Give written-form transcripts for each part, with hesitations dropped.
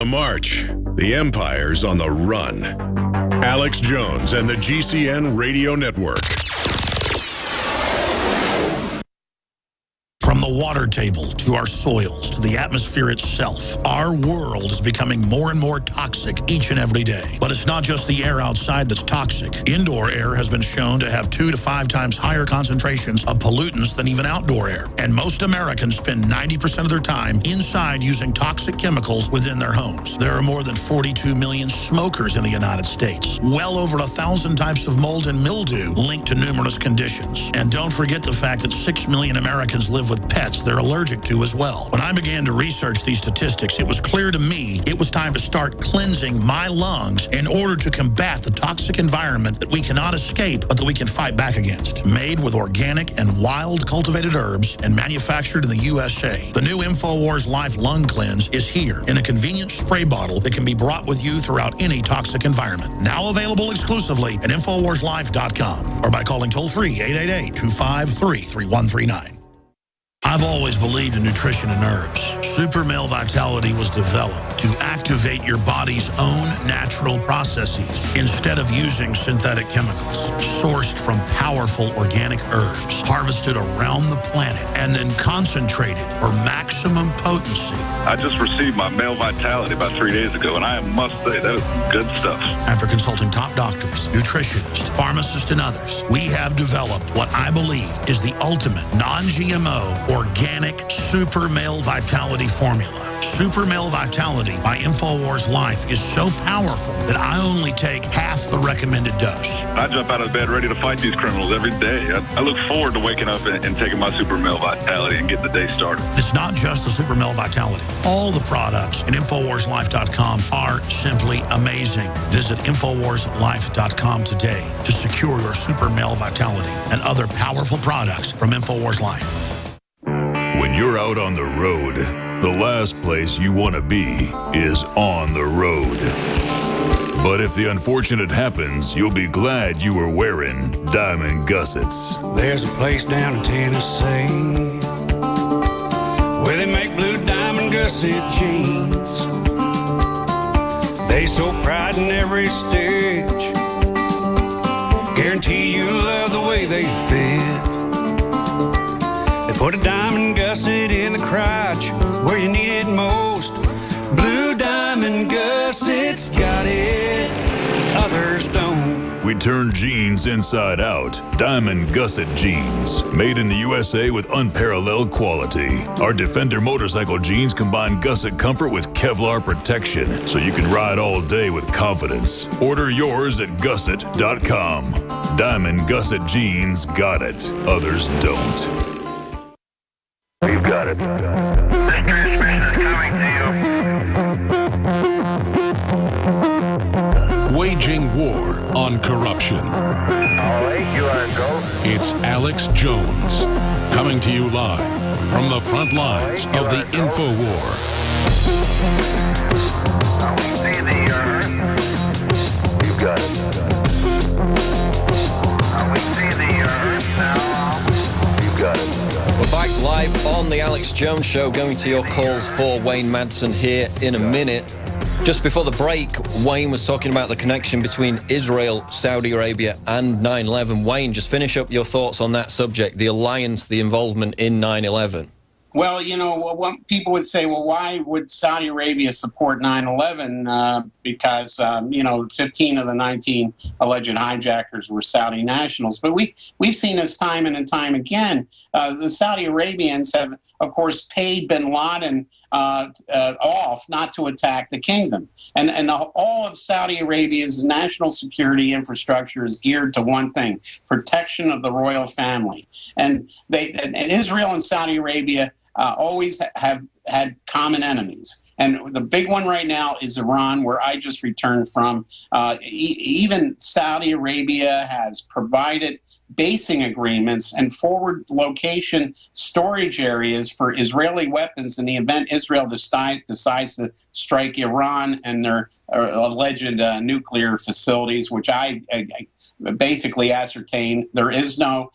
March, the Empire's on the run. Alex Jones and the GCN Radio Network. From the water table to our soils to the atmosphere itself, our world is becoming more and more toxic each and every day. But it's not just the air outside that's toxic. Indoor air has been shown to have 2 to 5 times higher concentrations of pollutants than even outdoor air. And most Americans spend 90% of their time inside using toxic chemicals within their homes. There are more than 42 million smokers in the United States. Well over 1,000 types of mold and mildew linked to numerous conditions. And don't forget the fact that 6 million Americans live with pets they're allergic to as well. When I began to research these statistics, it was clear to me it was time to start cleansing my lungs in order to combat the toxic environment that we cannot escape, but that we can fight back against. Made with organic and wild cultivated herbs and manufactured in the USA, the new InfoWars Life Lung Cleanse is here in a convenient spray bottle that can be brought with you throughout any toxic environment. Now available exclusively at InfoWarsLife.com or by calling toll-free 888-253-3139. I've always believed in nutrition and herbs. Super Male Vitality was developed to activate your body's own natural processes instead of using synthetic chemicals. Sourced from powerful organic herbs, harvested around the planet, and then concentrated for maximum potency. I just received my Male Vitality about 3 days ago, and I must say, that was good stuff. After consulting top doctors, nutritionists, pharmacists, and others, we have developed what I believe is the ultimate non-GMO organic Super Male Vitality formula. Super Male Vitality by InfoWars Life is so powerful that I only take half the recommended dose. I jump out of bed ready to fight these criminals every day. I look forward to waking up and taking my Super Male Vitality and getting the day started. It's not just the Super Male Vitality. All the products at InfoWarsLife.com are simply amazing. Visit InfoWarsLife.com today to secure your Super Male Vitality and other powerful products from InfoWars Life. When you're out on the road, the last place you want to be is on the road. But if the unfortunate happens, you'll be glad you were wearing diamond gussets. There's a place down in Tennessee where they make blue diamond gusset jeans. They so pride in every stitch, guarantee you love the way they fit. They put a diamond gusset in the crotch where you need it most. Blue diamond gussets got it, others don't. We turn jeans inside out. Diamond Gusset Jeans. Made in the USA with unparalleled quality. Our Defender motorcycle jeans combine gusset comfort with Kevlar protection, so you can ride all day with confidence. Order yours at gusset.com. Diamond Gusset Jeans got it, others don't. We've got it. This transmission is coming to you. Waging war on corruption. All right, you are go. It's Alex Jones, coming to you live from the front lines of the InfoWar. We see the earth. You've got it. We see the earth now. You've got it. We're back live on the Alex Jones Show, going to your calls for Wayne Madsen here in a minute. Just before the break, Wayne was talking about the connection between Israel, Saudi Arabia, and 9/11. Wayne, just finish up your thoughts on that subject, the alliance, the involvement in 9/11. Well, you know, what people would say, well, why would Saudi Arabia support 9/11? Because, 15 of the 19 alleged hijackers were Saudi nationals. But we've seen this time and time again. The Saudi Arabians have, of course, paid bin Laden off not to attack the kingdom. And all of Saudi Arabia's national security infrastructure is geared to one thing: protection of the royal family. And Israel and Saudi Arabia always have had common enemies. And the big one right now is Iran, where I just returned from. Even Saudi Arabia has provided basing agreements and forward location storage areas for Israeli weapons in the event Israel decides to strike Iran and their alleged nuclear facilities, which I basically ascertain there is no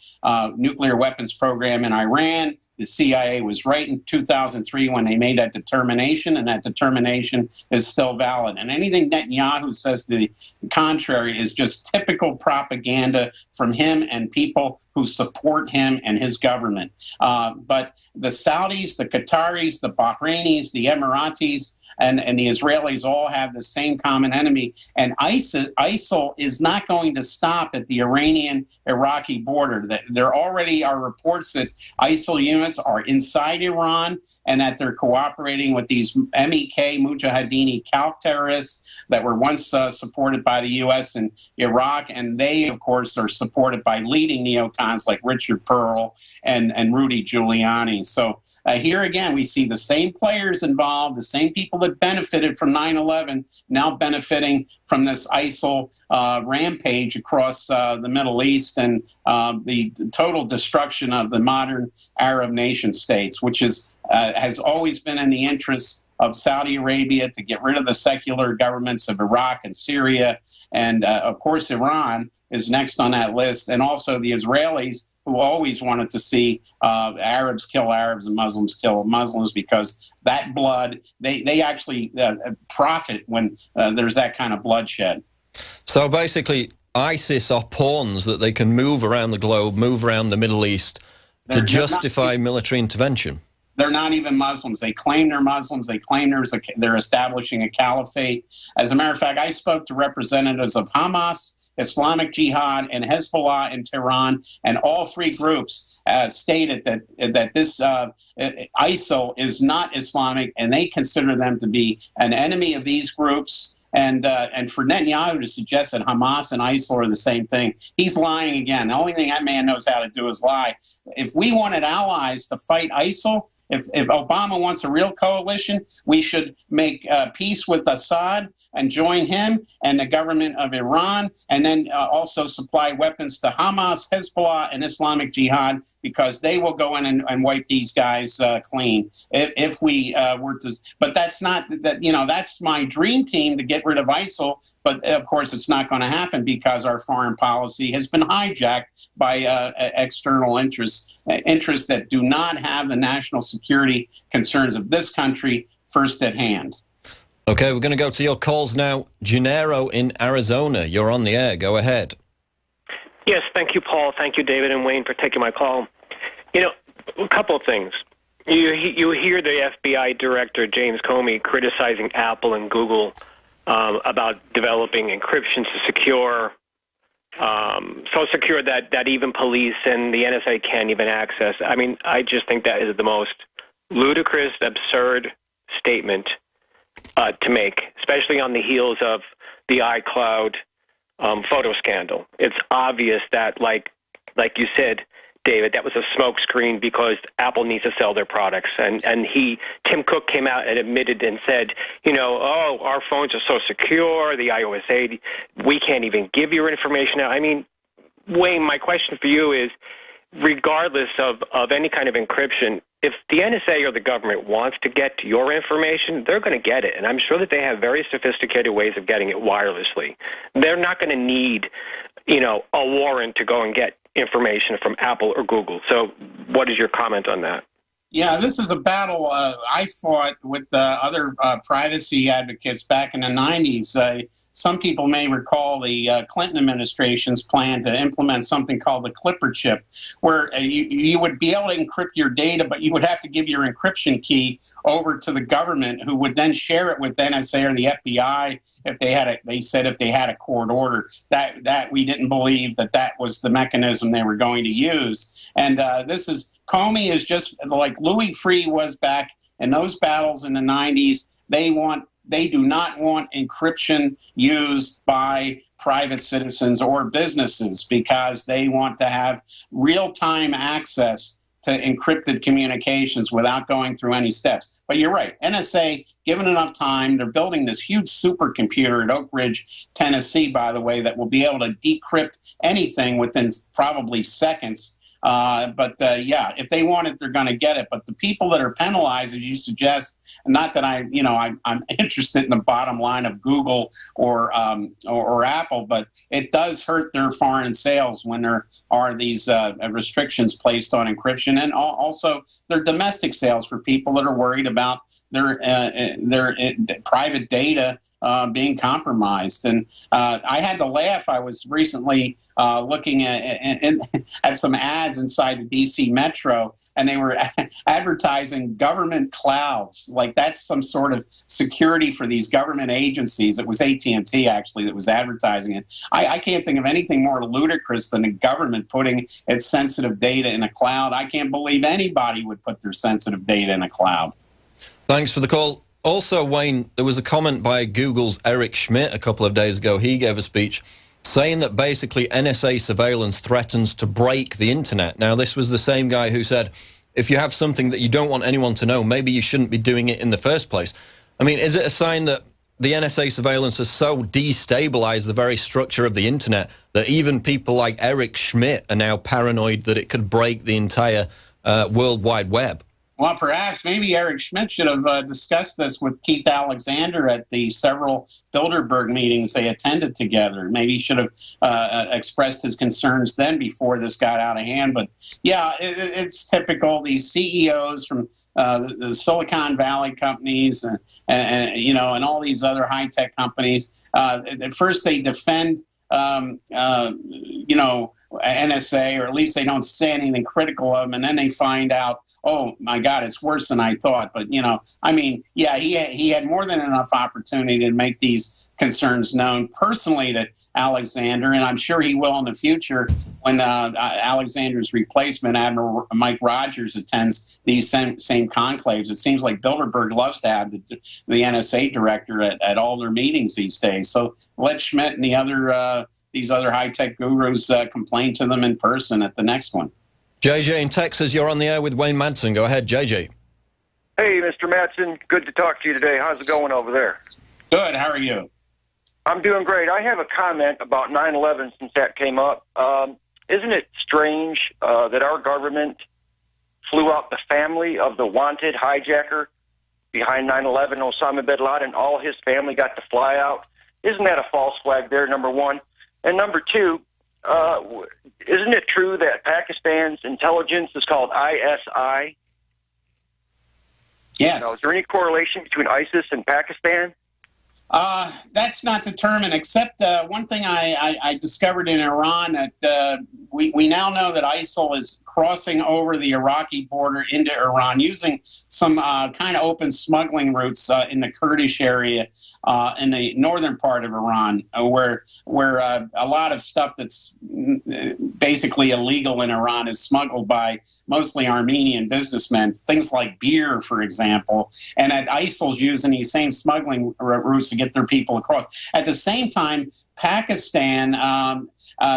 nuclear weapons program in Iran. the CIA was right in 2003 when they made that determination, and that determination is still valid. And anything Netanyahu says to the contrary is just typical propaganda from him and people who support him and his government. But the Saudis, the Qataris, the Bahrainis, the Emiratis, and the Israelis all have the same common enemy. And ISIL is not going to stop at the Iranian-Iraqi border. There already are reports that ISIL units are inside Iran and that they're cooperating with these MEK, Mujahideen Khalq terrorists that were once supported by the U.S. and Iraq. And they, of course, are supported by leading neocons like Richard Perle and Rudy Giuliani. So here again, we see the same players involved, the same people that benefited from 9/11 now benefiting from this ISIL rampage across the Middle East and the total destruction of the modern Arab nation states, which has always been in the interest of Saudi Arabia to get rid of the secular governments of Iraq and Syria. And of course, Iran is next on that list. And also the Israelis, who always wanted to see Arabs kill Arabs and Muslims kill Muslims, because that blood, they actually profit when there's that kind of bloodshed. So basically, ISIS are pawns that they can move around the globe, move around the Middle East to justify military intervention. They're not even Muslims. They claim they're Muslims. They claim they're establishing a caliphate. As a matter of fact, I spoke to representatives of Hamas, Islamic Jihad, and Hezbollah in Tehran, and all three groups stated that this ISIL is not Islamic, and they consider them to be an enemy of these groups. And for Netanyahu to suggest that Hamas and ISIL are the same thing, he's lying again. The only thing that man knows how to do is lie. If we wanted allies to fight ISIL, if Obama wants a real coalition, we should make peace with Assad and join him and the government of Iran, and then also supply weapons to Hamas, Hezbollah, and Islamic Jihad, because they will go in and wipe these guys clean. If we were to, but that's not that. That's my dream team, to get rid of ISIL. But of course, it's not going to happen because our foreign policy has been hijacked by external interests that do not have the national security concerns of this country first at hand. Okay, we're going to go to your calls now. Gennaro in Arizona, you're on the air. Go ahead. Yes, thank you, Paul. Thank you, David and Wayne, for taking my call. A couple of things. You hear the FBI director, James Comey, criticizing Apple and Google about developing encryption to secure, so secure that even police and the NSA can't even access. I mean, I just think that is the most ludicrous, absurd statement to make, especially on the heels of the iCloud photo scandal. It's obvious that, like you said, David, that was a smokescreen because Apple needs to sell their products. And Tim Cook came out and admitted and said, our phones are so secure, the iOS 8, we can't even give your information out. I mean, Wayne, my question for you is, regardless of any kind of encryption, if the NSA or the government wants to get to your information, they're going to get it. And I'm sure that they have very sophisticated ways of getting it wirelessly. They're not going to need, a warrant to go and get information from Apple or Google. So what is your comment on that? Yeah, this is a battle I fought with other privacy advocates back in the 90s. Some people may recall the Clinton administration's plan to implement something called the Clipper chip, where you would be able to encrypt your data, but you would have to give your encryption key over to the government, who would then share it with NSA or the FBI if they had if they had a court order. That we didn't believe that was the mechanism they were going to use. And Comey is just like Louis Freeh was back in those battles in the 90s. They do not want encryption used by private citizens or businesses, because they want to have real-time access to encrypted communications without going through any steps. But you're right, NSA, given enough time, they're building this huge supercomputer at Oak Ridge, Tennessee, by the way, that will be able to decrypt anything within probably seconds. Yeah, if they want it, they're going to get it. But the people that are penalized, as you suggest, not that I'm interested in the bottom line of Google or Apple, but it does hurt their foreign sales when there are these restrictions placed on encryption, and also their domestic sales for people that are worried about their private data being compromised. And I had to laugh. I was recently looking at some ads inside the DC Metro, and they were advertising government clouds. Like that's some sort of security for these government agencies. It was AT&T actually that was advertising it. I can't think of anything more ludicrous than a government putting its sensitive data in a cloud. I can't believe anybody would put their sensitive data in a cloud. Thanks for the call. Also, Wayne, there was a comment by Google's Eric Schmidt a couple of days ago. He gave a speech saying that basically NSA surveillance threatens to break the internet. Now, this was the same guy who said, if you have something that you don't want anyone to know, maybe you shouldn't be doing it in the first place. I mean, is it a sign that the NSA surveillance has so destabilized the very structure of the internet that even people like Eric Schmidt are now paranoid that it could break the entire World Wide Web? Well, perhaps maybe Eric Schmidt should have discussed this with Keith Alexander at the several Bilderberg meetings they attended together. Maybe he should have expressed his concerns then before this got out of hand. But yeah, it's typical. These CEOs from the Silicon Valley companies and all these other high-tech companies, at first they defend NSA, or at least they don't say anything critical of them, and then they find out, oh my God, it's worse than I thought. But I mean, yeah, he had more than enough opportunity to make these concerns known personally to Alexander, and I'm sure he will in the future when Alexander's replacement, Admiral Mike Rogers, attends these same conclaves. It seems like Bilderberg loves to have the NSA director at all their meetings these days. So let Schmidt and the other these other high-tech gurus complain to them in person at the next one. JJ in Texas, you're on the air with Wayne Madsen. Go ahead, JJ. Hey, Mr. Madsen. Good to talk to you today. How's it going over there? Good. How are you? I'm doing great. I have a comment about 9/11 since that came up. Isn't it strange that our government flew out the family of the wanted hijacker behind 9/11, Osama bin Laden? All his family got to fly out. Isn't that a false flag there, number one? And number two, isn't it true that Pakistan's intelligence is called ISI? Yes. Is there any correlation between ISIS and Pakistan? That's not determined, except one thing I discovered in Iran, that we now know that ISIL is crossing over the Iraqi border into Iran using some kind of open smuggling routes in the Kurdish area in the northern part of Iran, where a lot of stuff that's basically illegal in Iran is smuggled by mostly Armenian businessmen, things like beer, for example, and that ISIL's using these same smuggling routes to get their people across. At the same time, Pakistan,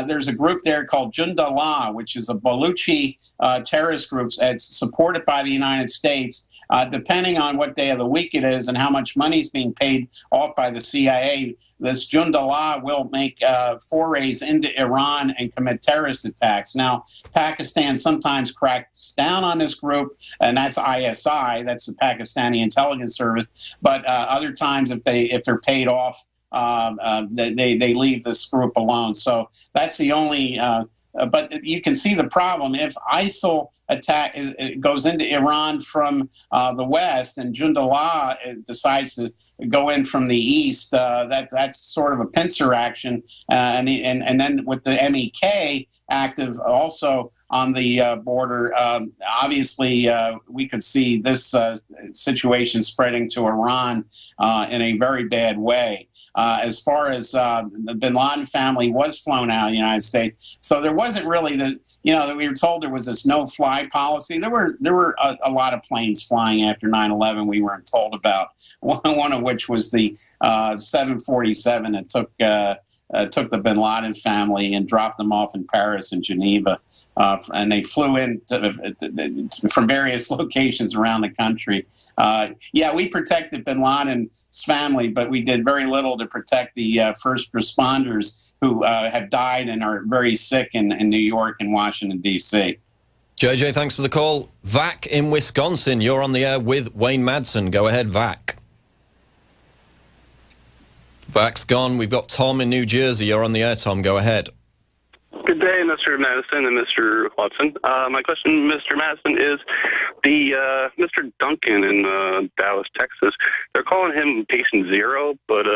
there's a group there called Jundallah, which is a Baluchi terrorist group that's supported by the United States. Depending on what day of the week it is and how much money is being paid off by the CIA, this Jundallah will make forays into Iran and commit terrorist attacks. Now, Pakistan sometimes cracks down on this group, and that's ISI, that's the Pakistani intelligence service. But other times, if they're paid off, they leave this group alone. So that's the only. But you can see the problem if ISIL goes into Iran from the west, and Jundallah decides to go in from the east. That's sort of a pincer action, and then with the MEK active also on the border, obviously we could see this situation spreading to Iran in a very bad way. As far as the bin Laden family was flown out of the United States, so there wasn't really we were told there was this no-fly policy. There were a lot of planes flying after 9/11 we weren't told about. One of which was the 747 that took the bin Laden family and dropped them off in Paris and Geneva. And they flew in from various locations around the country. We protected bin Laden's family, but we did very little to protect the first responders who have died and are very sick in New York and Washington, D.C. JJ, thanks for the call. Vac in Wisconsin, you're on the air with Wayne Madsen. Go ahead, Vac. Vac's gone. We've got Tom in New Jersey. You're on the air, Tom. Go ahead. Good day, Mr. Madison and Mr. Watson. My question, Mr. Madison, is the Mr. Duncan in Dallas, Texas. They're calling him patient zero, but